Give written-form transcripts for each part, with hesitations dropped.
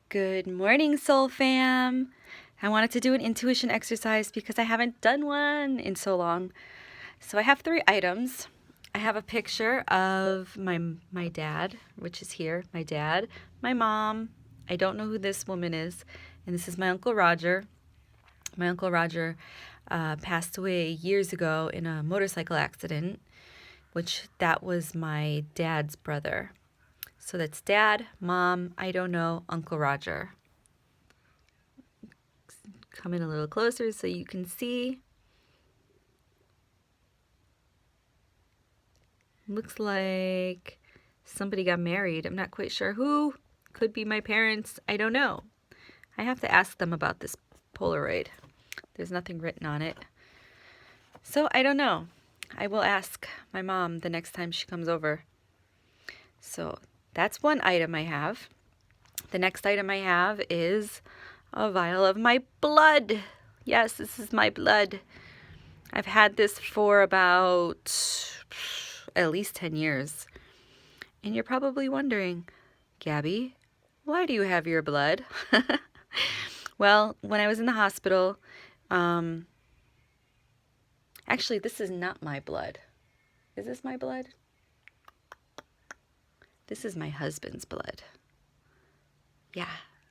Good morning, Soul Fam. I wanted to do an intuition exercise because I haven't done one in so long. So I have 3 items. I have a picture of my dad, which is here, my dad, my mom. I don't know who this woman is, and this is my Uncle Roger. My Uncle Roger passed away years ago in a motorcycle accident, which that was my dad's brother. So that's dad, mom, I don't know, Uncle Roger. Come in a little closer so you can see. Looks like somebody got married. I'm not quite sure who. Could be my parents. I don't know. I have to ask them about this Polaroid. There's nothing written on it. So I don't know. I will ask my mom the next time she comes over. So that's one item I have. The next item I have is a vial of my blood. Yes, this is my blood. I've had this for about at least 10 years. And you're probably wondering, Gabby, why do you have your blood? Well, when I was in the hospital, actually, this is not my blood. Is this my blood? This is my husband's blood. Yeah,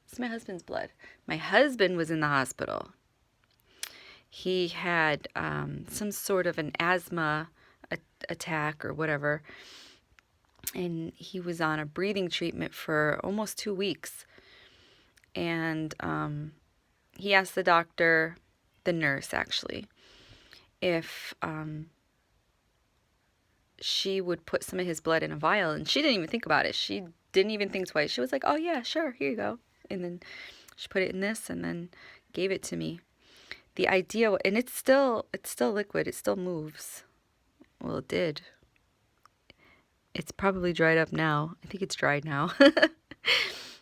it's my husband's blood. My husband was in the hospital. He had some sort of an asthma attack or whatever, and he was on a breathing treatment for almost 2 weeks. And he asked the doctor, the nurse actually, if she would put some of his blood in a vial, and she didn't even think about it. She didn't even think twice. She was like, oh yeah, sure, here you go. And then she put it in this and then gave it to me. The idea, and it's still liquid, it still moves. Well, it did. It's probably dried up now. I think it's dried now.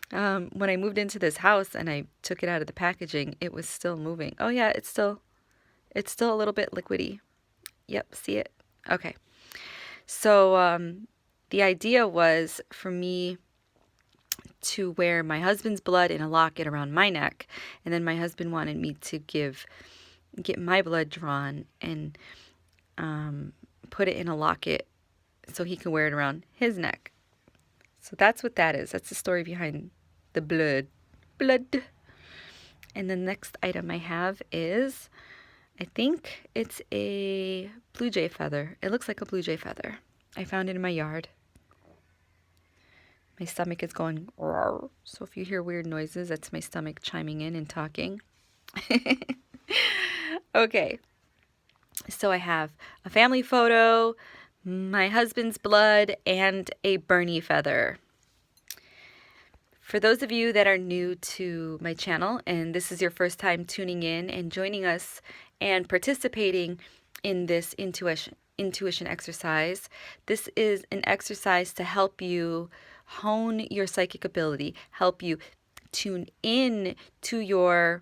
When I moved into this house and I took it out of the packaging, it was still moving. Oh yeah, it's still a little bit liquidy. Yep, see it? Okay. So the idea was for me to wear my husband's blood in a locket around my neck, and then my husband wanted me to get my blood drawn and put it in a locket so he can wear it around his neck. So that's what that is. That's the story behind the blood. Blood. And the next item I have is, I think it's a blue jay feather. It looks like a blue jay feather. I found it in my yard. My stomach is going roar. So if you hear weird noises, that's my stomach chiming in and talking. Okay. So I have a family photo, my husband's blood, and a Bernie feather. For those of you that are new to my channel and this is your first time tuning in and joining us and participating in this intuition exercise, this is an exercise to help you hone your psychic ability, help you tune in to your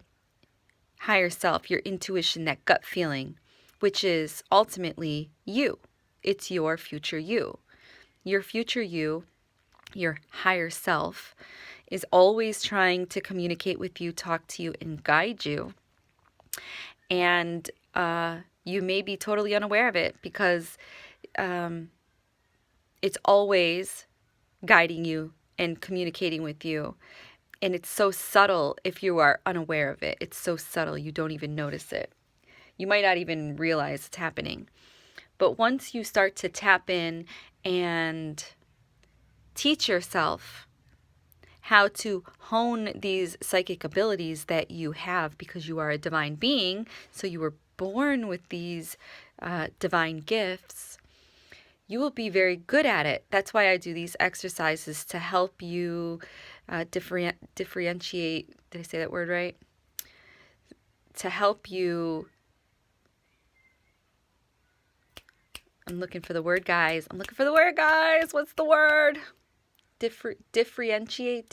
higher self, your intuition, that gut feeling, which is ultimately you. It's your future you. Your future you, your higher self, is always trying to communicate with you, talk to you, and guide you. And you may be totally unaware of it because it's always guiding you and communicating with you. And it's so subtle if you are unaware of it. It's so subtle you don't even notice it. You might not even realize it's happening. But once you start to tap in and teach yourself how to hone these psychic abilities that you have because you are a divine being, so you were born with these divine gifts, you will be very good at it. That's why I do these exercises to help you differentiate. Did I say that word right? To help you. I'm looking for the word, guys. What's the word? Differentiate.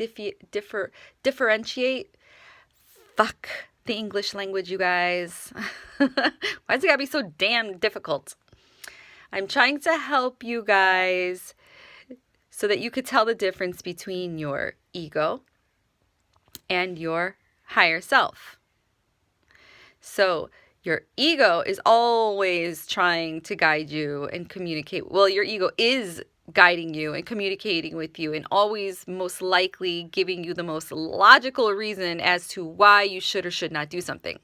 Fuck the English language, you guys. Why's it gotta be so damn difficult? I'm trying to help you guys so that you could tell the difference between your ego and your higher self. So your ego is always trying to guide you and communicate. Well, your ego is guiding you and communicating with you and always most likely giving you the most logical reason as to why you should or should not do something.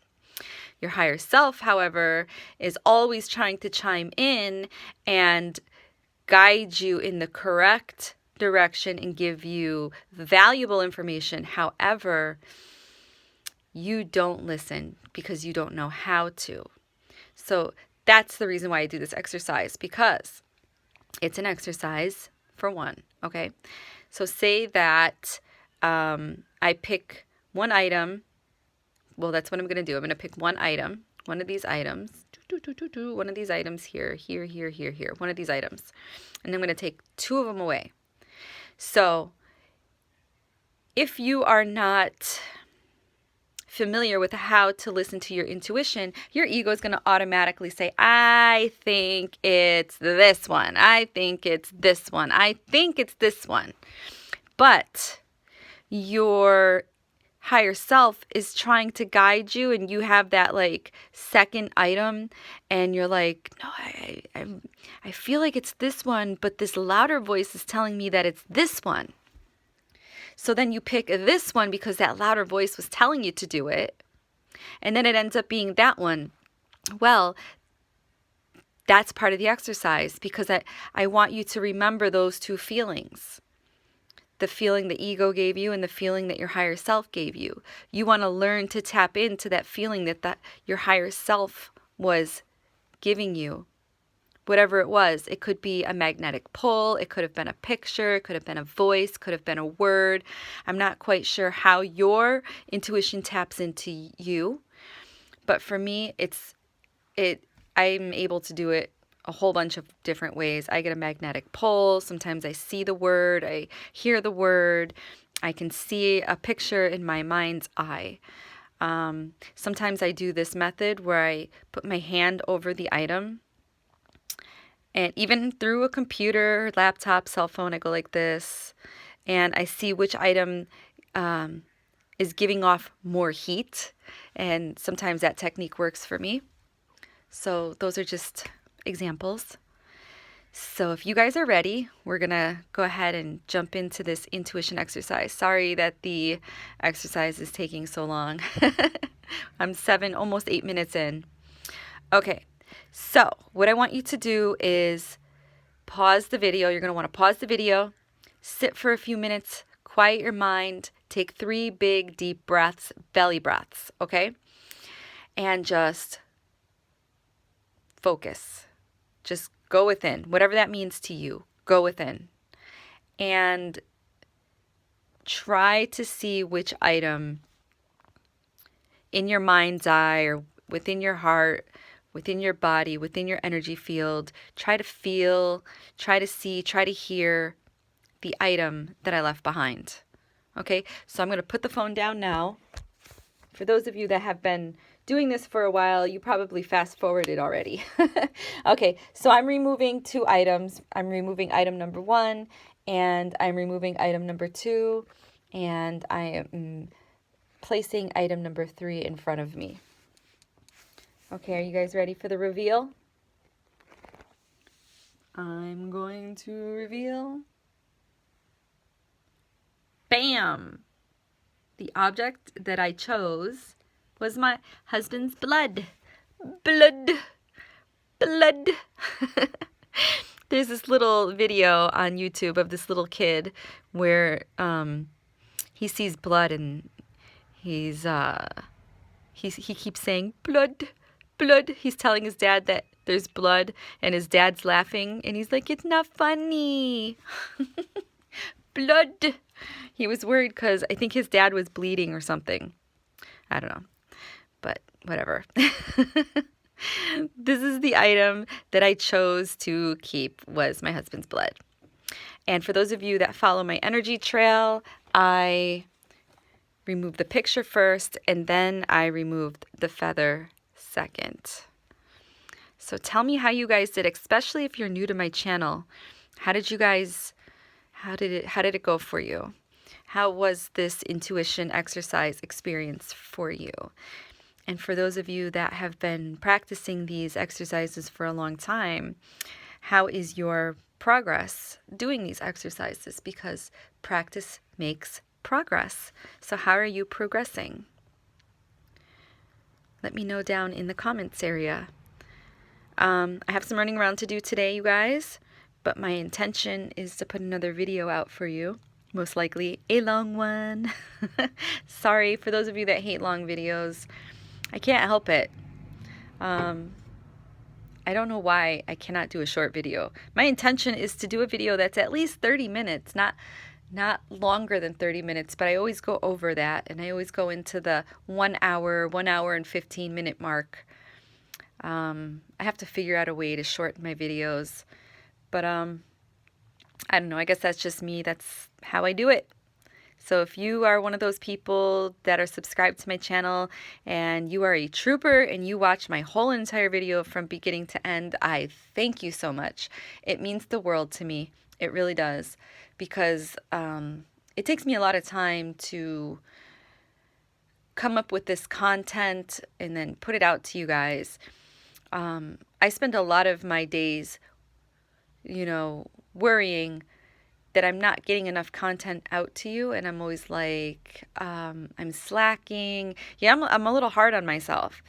Your higher self, however, is always trying to chime in and guide you in the correct direction and give you valuable information. However, you don't listen because you don't know how to. So that's the reason why I do this exercise, because it's an exercise for one, okay? So say that I pick one item. Well, that's what I'm going to do. I'm going to pick one item, one of these items, one of these items here, one of these items. And I'm going to take two of them away. So if you are not familiar with how to listen to your intuition, your ego is going to automatically say, I think it's this one. I think it's this one. I think it's this one. But your higher self is trying to guide you, and you have that like second item, and you're like, no, I feel like it's this one, but this louder voice is telling me that it's this one. So then you pick this one because that louder voice was telling you to do it. And then it ends up being that one. Well, that's part of the exercise, because I want you to remember those two feelings. The feeling the ego gave you and the feeling that your higher self gave you. You want to learn to tap into that feeling that your higher self was giving you. Whatever it was, it could be a magnetic pull, it could have been a picture, it could have been a voice, could have been a word. I'm not quite sure how your intuition taps into you, but for me, I'm able to do it a whole bunch of different ways. I get a magnetic pull. Sometimes I see the word, I hear the word, I can see a picture in my mind's eye. Sometimes I do this method where I put my hand over the item. And even through a computer, laptop, cell phone, I go like this, and I see which item is giving off more heat. And sometimes that technique works for me. So those are just examples. So if you guys are ready, we're going to go ahead and jump into this intuition exercise. Sorry that the exercise is taking so long. I'm almost 8 minutes in. Okay. So what I want you to do is pause the video. You're going to want to pause the video, sit for a few minutes, quiet your mind, take 3 big, deep breaths, belly breaths, okay? And just focus. Just go within, whatever that means to you. Go within. And try to see which item in your mind's eye or within your heart, within your body, within your energy field, try to feel, try to see, try to hear the item that I left behind. Okay, so I'm going to put the phone down now. For those of you that have been doing this for a while, you probably fast forwarded already. Okay, so I'm removing 2 items. I'm removing item number 1, and I'm removing item number 2, and I am placing item number 3 in front of me. Okay, are you guys ready for the reveal? I'm going to reveal. Bam! The object that I chose was my husband's blood. Blood. Blood. There's this little video on YouTube of this little kid where he sees blood, and he keeps saying, blood. Blood. He's telling his dad that there's blood, and his dad's laughing, and he's like, it's not funny. Blood. He was worried because I think his dad was bleeding or something. I don't know, but whatever. This is the item that I chose to keep, was my husband's blood. And for those of you that follow my energy trail, I removed the picture first, and then I removed the feather second. So tell me how you guys did, especially if you're new to my channel. How did it go for you? How was this intuition exercise experience for you? And for those of you that have been practicing these exercises for a long time, how is your progress doing these exercises? Because practice makes progress. So how are you progressing? Let me know down in the comments area. I have some running around to do today, you guys, but my intention is to put another video out for you. Most likely a long one. Sorry for those of you that hate long videos. I can't help it. I don't know why I cannot do a short video. My intention is to do a video that's at least 30 minutes, not longer than 30 minutes, but I always go over that, and I always go into the 1 hour and 15-minute mark. I have to figure out a way to shorten my videos, but I don't know, I guess that's just me. That's how I do it. So if you are one of those people that are subscribed to my channel and you are a trooper and you watch my whole entire video from beginning to end, I thank you so much. It means the world to me. It really does, because it takes me a lot of time to come up with this content and then put it out to you guys. I spend a lot of my days, worrying that I'm not getting enough content out to you, and I'm always like, I'm slacking. Yeah, I'm a little hard on myself.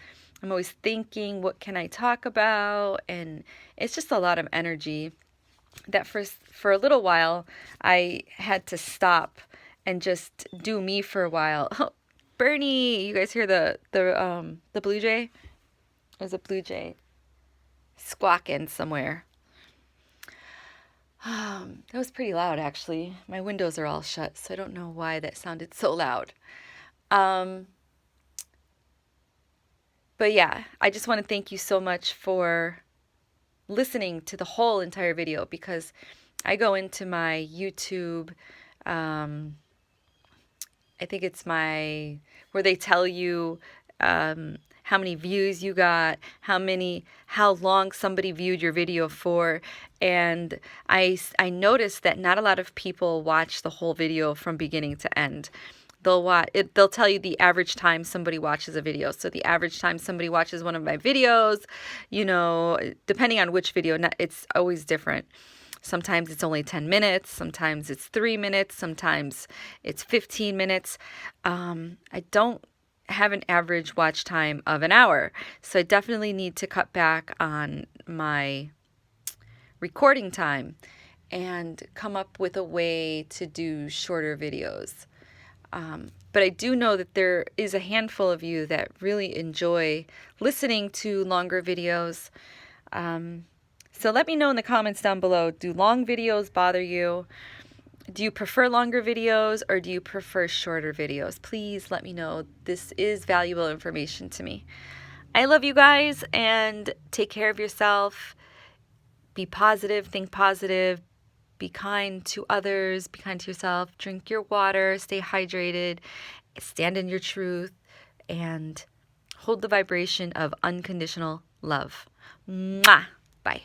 I'm always thinking, what can I talk about? And it's just a lot of energy that for a little while I had to stop and just do me for a while. Oh, Bernie, you guys hear the blue jay? There's a blue jay squawking somewhere. That was pretty loud, actually. My windows are all shut, so I don't know why that sounded so loud. But yeah, I just want to thank you so much for listening to the whole entire video, because I go into my YouTube, I think it's where they tell you how many views you got, how long somebody viewed your video for, and I noticed that not a lot of people watch the whole video from beginning to end. They'll tell you the average time somebody watches a video. So the average time somebody watches one of my videos, depending on which video, it's always different. Sometimes it's only 10 minutes, sometimes it's 3 minutes, sometimes it's 15 minutes. I don't have an average watch time of an hour, so I definitely need to cut back on my recording time and come up with a way to do shorter videos. But I do know that there is a handful of you that really enjoy listening to longer videos. So let me know in the comments down below, do long videos bother you? Do you prefer longer videos, or do you prefer shorter videos? Please let me know. This is valuable information to me. I love you guys, and take care of yourself. Be positive, think positive, be kind to others, be kind to yourself, drink your water, stay hydrated, stand in your truth, and hold the vibration of unconditional love. Mwah! Bye.